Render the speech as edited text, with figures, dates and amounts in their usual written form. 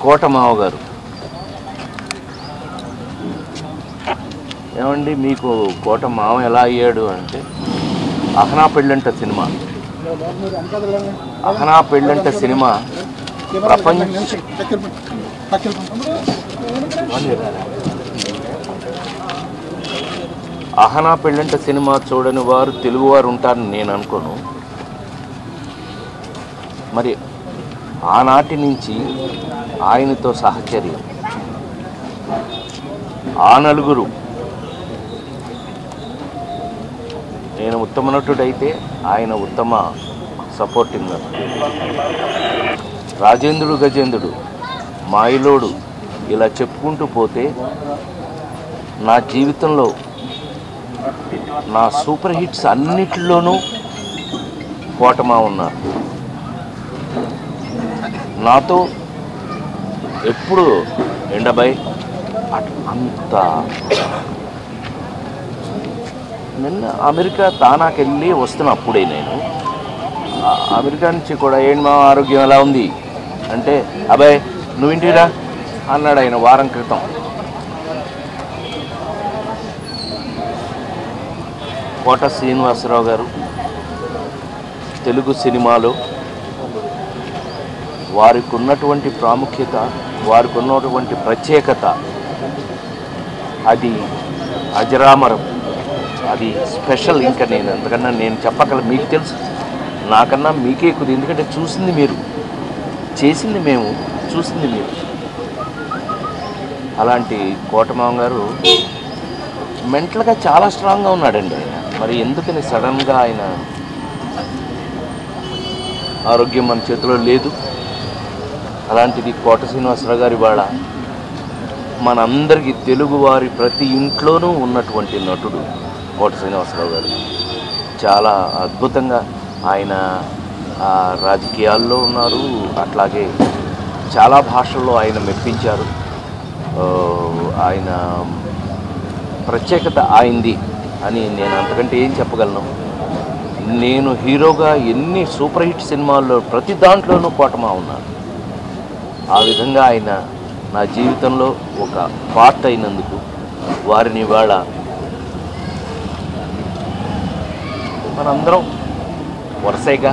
కోటమావ గారు. ఏమండి మీకు కోటమావ ఎలా అయ్యాడు అంటే అహనా పెళ్ళంట సినిమా. అహనా పెళ్ళంట సినిమా అహనా పెళ్ళంట సినిమా చూడని వారు తెలుగువారు ఉంటారని నేను అనుకోను. మరి ఆనాటి నుంచి ఆయనతో సహచర్యం ఆ నలుగురు, నేను ఉత్తమ నటుడైతే ఆయన ఉత్తమ సపోర్టింగ్ నటుడు, రాజేంద్రుడు గజేంద్రుడు, మాయిలోడు, ఇలా చెప్పుకుంటూ పోతే నా జీవితంలో నా సూపర్ హిట్స్ అన్నిటిలోనూ కోటమా ఉన్నారు. నాతో ఎప్పుడు ఎండబై అంత. నిన్న అమెరికా తానాకి వెళ్ళి వస్తున్నా. అప్పుడే నేను అమెరికా నుంచి కూడా ఏంటి మా ఆరోగ్యం ఎలా ఉంది అంటే, అబ్బాయి నువ్వు ఇంటిరా అన్నాడు ఆయన వారం క్రితం. కోట శ్రీనివాసరావు గారు తెలుగు సినిమాలో వారికి ఉన్నటువంటి ప్రాముఖ్యత, వారికి ఉన్నటువంటి ప్రత్యేకత అది అజరామరం, అది స్పెషల్. ఇంకా నేను అంతకన్నా నేను చెప్పగల, మీకు తెలుసు నాకన్నా మీకే ఎక్కువ, ఎందుకంటే చూసింది మీరు, చేసింది మేము, చూసింది మీరు. అలాంటి కోటమావ గారు మెంటల్గా చాలా స్ట్రాంగ్గా ఉన్నాడండి ఆయన. మరి ఎందుకని సడన్గా ఆయన ఆరోగ్యం మన చేతిలో లేదు. అలాంటిది కోట శ్రీనివాసరావు గారి వాళ్ళ మనందరికీ తెలుగువారి ప్రతి ఇంట్లోనూ ఉన్నటువంటి నటుడు కోట శ్రీనివాసరావు గారు. చాలా అద్భుతంగా ఆయన రాజకీయాల్లో ఉన్నారు, అట్లాగే చాలా భాషల్లో ఆయన మెప్పించారు. ఆయన ప్రత్యేకత ఆయింది అని నేను అంతకంటే ఏం చెప్పగలను. నేను హీరోగా ఎన్ని సూపర్ హిట్ సినిమాల్లో ప్రతి దాంట్లోనూ కోటమా ఉన్నాను. ఆ విధంగా ఆయన నా జీవితంలో ఒక పార్ట్ అయినందుకు వారిని ఇవాళ మనందరం వరుసగా